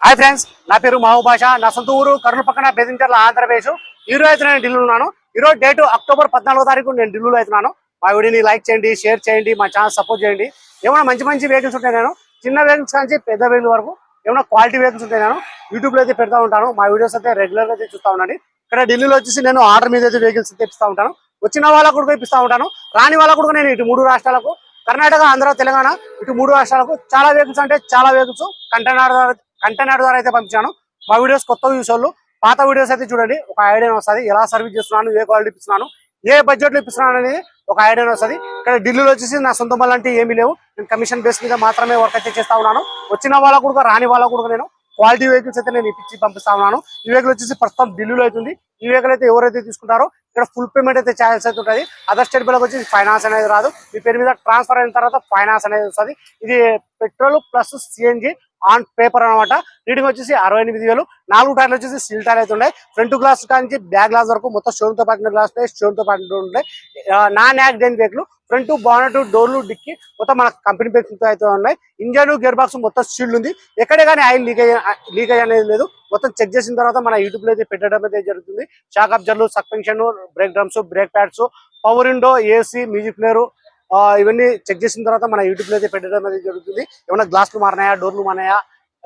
Hi friends, నా పేరు మహబూబ్ బాషా. నా సొంత ఊరు కర్నూలు పక్కన బెదించర్ల, ఆంధ్రప్రదేశ్. ఈ రోజు అయితే నేను ఢిల్లీలో ఉన్నాను. ఈ రోజు డేట్ అక్టోబర్ 14వ తారీఖు నేను ఢిల్లీలో అవుతున్నాను. మా వీడియోని లైక్ చేయండి, షేర్ చేయండి, మా ఛానల్ సపోర్ట్ చేయండి. ఏమైనా మంచి మంచి వెహికల్స్ ఉంటాయి, నేను చిన్న వెహికల్స్ కానీ పెద్ద వెహికల్ వరకు ఏమైనా క్వాలిటీ వెహికల్స్ ఉంటాయి, నేను యూట్యూబ్లో అయితే పెడతా ఉంటాను. మా వీడియోస్ అయితే రెగ్యులర్గా అయితే చూస్తూ ఉండండి. ఇక్కడ ఢిల్లీలో వచ్చేసి నేను ఆర్డర్ మీద అయితే వెహికల్స్ తెప్పిస్తూ ఉంటాను. వచ్చిన వాళ్ళకు కూడా ఇప్పిస్తూ ఉంటాను, రాని వాళ్ళకు కూడా నేను ఇటు 3 రాష్ట్రాలకు కర్ణాటక, ఆంధ్ర, తెలంగాణ ఇటు 3 రాష్ట్రాలకు చాలా వెహికల్స్ అంటే చాలా వెహికల్స్ కంటైనర్ ద్వారా అయితే పంపించాను. మా వీడియోస్ కొత్త చూసేవాళ్ళు పాత వీడియోస్ అయితే చూడండి, ఒక ఐడియా వస్తుంది. ఎలా సర్వీస్ చేస్తున్నాను, ఏ క్వాలిటీ ఇస్తున్నాను, ఏ బడ్జెట్లో ఇస్తున్నాను అనేది ఒక ఐడియా వస్తుంది. ఇక్కడ ఢిల్లీలో వచ్చేసి నా సొంత పనులు అంటే ఏమీ లేవు. నేను కమిషన్ బేస్ మీద మాత్రమే వర్క్ అయితే చేస్తా ఉన్నాను. వచ్చిన వాళ్ళకు కూడా రాని వాళ్ళకు కూడా నేను క్వాలిటీ వెహికల్స్ అయితే నేను ఇప్పించి పంపిస్తా ఉన్నాను. ఈ వెహికల్ వచ్చేసి ప్రస్తుతం ఢిల్లీలో అవుతుంది. ఈ వెహికల్ అయితే ఎవరైతే తీసుకుంటారో ఇక్కడ ఫుల్ పేమెంట్ అయితే ఛార్జెస్ అయితే ఉంటుంది. అదర్ స్టేట్ బిల్లకు వచ్చి ఫైనాన్స్ అనేది రాదు. మీ పేరు మీద ట్రాన్స్ఫర్ అయిన తర్వాత ఫైనాన్స్ అనేది వస్తుంది. ఇది petrol plus CNG on paper అనమాట. రీడింగ్ వచ్చేసి 68,000. 4 టైర్లు వచ్చేసి స్టీల్ టైర్ అయితే ఉన్నాయి. ఫ్రంట్ గ్లాస్ కానీ బ్యాక్ గ్లాస్ వరకు మొత్తం స్టోన్ తో పాటిన గ్లాస్ ఉంటాయి, స్టోన్ తో పాటిన ఉంటాయి. Non accident vehicle. Front bonnet, డోర్లు, డిక్కి మొత్తం మన కంపెనీ పేరుతో అయితే ఉన్నాయి. ఇంజన్, గేర్ బాక్స్ మొత్తం స్టీల్ ఉంది. ఎక్కడే కానీ ఆయిల్ లీకేజ్ అనేది లేదు. మొత్తం చెక్ చేసిన తర్వాత మన యూట్యూబ్ లో అయితే పెట్టడం అయితే జరుగుతుంది. షాక్ అబ్జర్లు, suspension, brake drums, brake pads, power window, AC, music player, ఇవన్నీ చెక్ చేసిన తర్వాత మన యూట్యూబ్ లో అయితే పెట్టడం అనేది జరుగుతుంది. ఏమైనా గ్లాసులు మారినాయా, డోర్లు మారినాయా,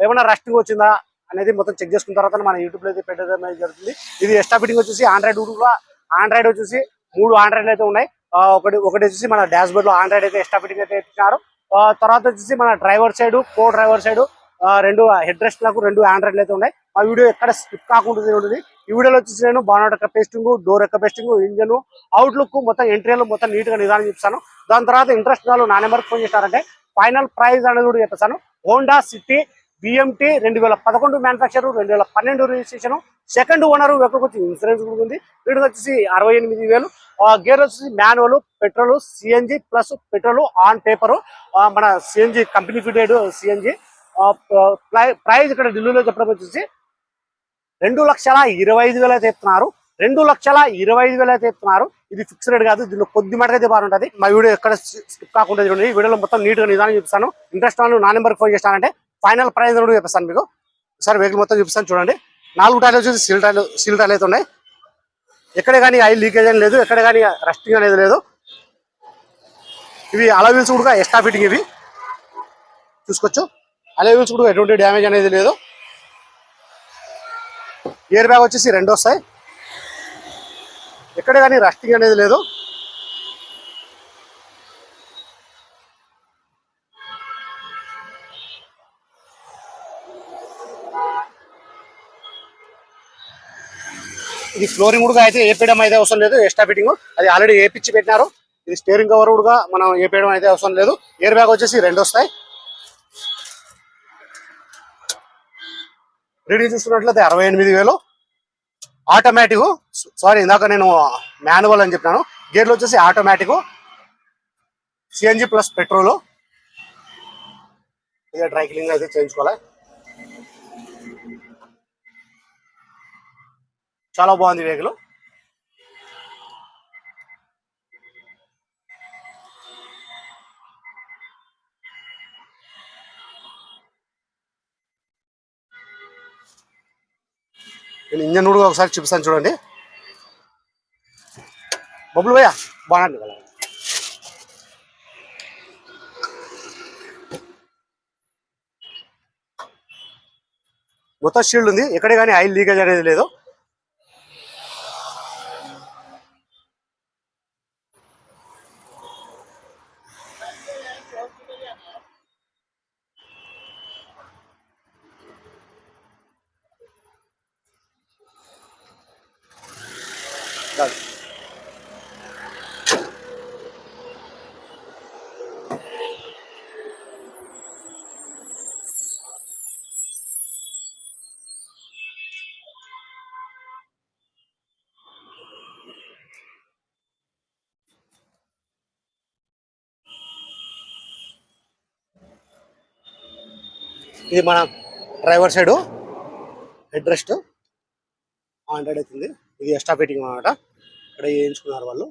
ఏమైనా రస్టింగ్ వచ్చిందా అనేది మొత్తం చెక్ చేసుకున్న తర్వాత మన యూట్యూబ్ లో అయితే పెట్టడం అనేది జరుగుతుంది. ఇది ఎక్స్ట్రా ఫిట్టింగ్ వచ్చేసి ఆండ్రాయిడ్ వచ్చేసి 3 ఆండ్రాయిడ్లు అయితే ఉన్నాయి. ఒకటి వచ్చేసి మన డాష్ బోర్డ్ లో ఆండ్రాయిడ్ అయితే ఎక్స్ట్రా ఫిట్టింగ్ అయితే ఇచ్చినారు. తర్వాత వచ్చేసి మన డ్రైవర్ సైడ్, కో డ్రైవర్ సైడ్ 2 హెడ్ రెస్ట్ లకు 2 ఆండ్రాయిడ్లు అయితే ఉన్నాయి. ఆ వీడియో ఎక్కడ స్కిప్ కాకుండా ఉంటుంది. ఈ వీడియోలో వచ్చేసి నేను బానెట్ యొక్క పేస్టింగ్, డోర్ యొక్క పేస్టింగ్, ఇంజన్, అవుట్లుక్ మొత్తం ఎంట్రీలు మొత్తం నీట్ గా నిదానం చూపిస్తాను. దాని తర్వాత ఇంట్రెస్ట్ వాళ్ళు నా నెంబర్కి ఫోన్ చేస్తారంటే ఫైనల్ ప్రైస్ అనేది కూడా చెప్పేస్తాను. Honda City BMT 2011 manufacture, 2012 registration, second owner, వచ్చి ఇన్సూరెన్స్ కూడా ఉంది. వీడికి వచ్చేసి 68,000. గేర్ వచ్చేసి manual, petrol, CNG plus petrol on paper, మన CNG company fitted CNG. Price ఇక్కడ ఢిల్లీలో చెప్పడం వచ్చేసి 2,25,000 అయితే చెప్తున్నారు. 2,25,000 అయితే చెప్తున్నారు. ఇది ఫిక్స్ రేట్ కాదు, దీనిలో కొద్ది మటుకు అయితే బాగుంటుంది. మా వీడియో ఎక్కడ స్కిప్ కాకుండా చూడండి. వీడియోలో మొత్తం నీట్ గా నిదానం చూపిస్తాను. ఇంట్రెస్ట్ వాళ్ళు నా నెంబర్కి ఫోన్ చేస్తానంటే ఫైనల్ ప్రైస్ కూడా చెప్పేస్తాను మీకు. ఒకసారి వెహికల్ మొత్తం చూపిస్తాను చూడండి. 4 టైర్లు వచ్చేసి స్టీల్ టైర్లు అయితే ఉన్నాయి. ఎక్కడే కానీ ఆయిల్ లీకేజ్ అని లేదు, ఎక్కడ కానీ రస్టింగ్ అనేది లేదు. ఇవి అలా వీల్స్ కూడా ఎక్స్ట్రా ఫిట్టింగ్, ఇవి చూసుకోవచ్చు. అలా వీల్స్ కూడా ఎటువంటి డ్యామేజ్ అనేది లేదు. ఎయిర్ బ్యాగ్ వచ్చేసి 2 వస్తాయి. ఎక్కడే కానీ రస్టింగ్ అనేది లేదు. ఇది ఫ్లోరింగ్ కూడా అయితే ఏపీయడం అయితే అవసరం లేదు, ఎక్స్ట్రా ఫిట్టింగ్ అది ఆల్రెడీ ఏపిచ్చి పెట్టినారు. ఇది స్టీరింగ్ కవర్ కూడా మనం ఏపీయడం అయితే అవసరం లేదు. ఎయిర్ బ్యాగ్ వచ్చేసి 2 వస్తాయి. రీడింగ్ చూసుకున్నట్లయితే 68,000. ఆటోమేటిక్, సారీ ఇందాక నేను మాన్యువల్ అని చెప్పినాను. గేర్లు వచ్చేసి ఆటోమేటిక్, సిఎన్జి ప్లస్ పెట్రోల్. ఇక డ్రై క్లీనింగ్ అయితే చేయించుకోవాలి. చాలా బాగుంది వెహికల్. నేను ఇంజన్ కూడా ఒకసారి చూపిస్తాను చూడండి. బొబ్బులు పోయా బాగుంది కదా. మొత్తం షీల్డ్ ఉంది, ఎక్కడే కానీ ఆయిల్ లీకేజ్ అనేది లేదు. ఇది మన driver side head rest Android అవుతుంది. ఇది ఎక్స్ట్రా ఫిట్టింగ్ అనమాట, ఇక్కడ వేయించుకున్నారు వాళ్ళు.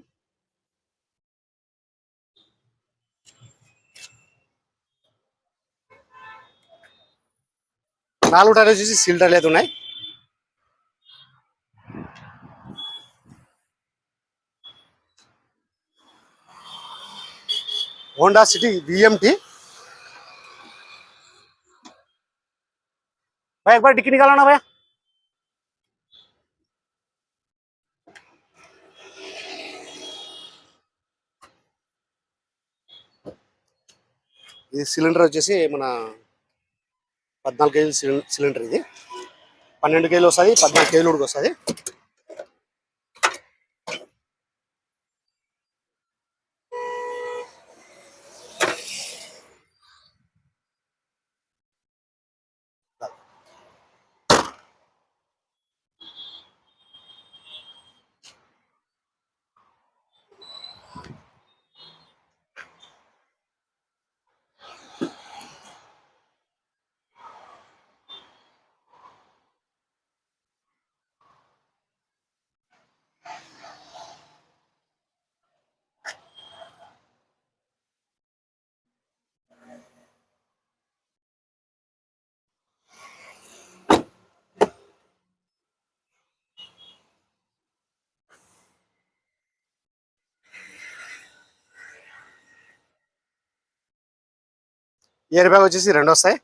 4 టైర్లు వచ్చేసి సీల్ టైర్లు అయితే ఉన్నాయి. Honda city VMT. भाई एक बार डिक्की निकालो ना भैया. ఇది సిలిండర్ వచ్చేసి మన 14 కేజీ సిలిండర్. ఇది 12 కేజీలు వస్తుంది, 14 కేజీలు ఉడికి వస్తుంది. ఎయిర్ బ్యాగ్ వచ్చేసి 2 వస్తాయి.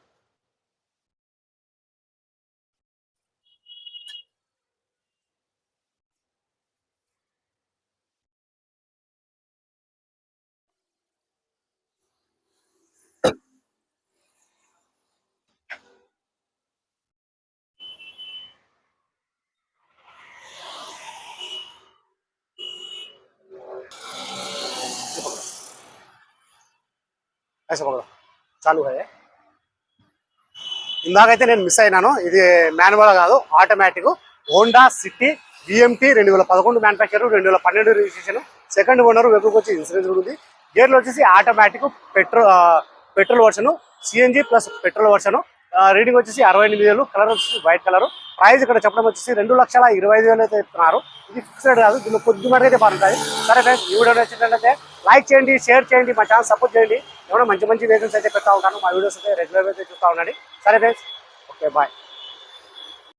ऐसा पकड़ो, चालू है. ఇందాకైతే నేను మిస్ అయినాను. ఇది మాన్యువల్ కాదు, automatic. Honda city VMT 2011 manufacture, 2012 registration. Second owner, వెహికల్కి వచ్చి ఇన్సూరెన్స్ ఉంది. గేర్లు వచ్చేసి automatic, petrol version, CNG plus petrol version. Reading వచ్చేసి 68,000. కలర్ వచ్చేసి వైట్ కలర్. ప్రైస్ ఇక్కడ చెప్పడం వచ్చేసి 2,25,000 అయితే ఇస్తున్నారు. ఇది ఫిక్స్డ్ కాదు, దీనిలో కొద్ది మటుకు అయితే బాగుంటుంది. సరే ఫ్రెండ్స్, ఈ వీడియో నచ్చినట్లయితే లైక్ చేయండి, షేర్ చేయండి, మా ఛానల్ సపోర్ట్ చేయండి. ఏమైనా మంచి వెహికల్స్ అయితే పెడతా ఉంటాను. మా వీడియోస్ అయితే రెగ్యులర్గా అయితే చూస్తూ ఉండండి. సరే ఫ్రెండ్స్, ఓకే బాయ్.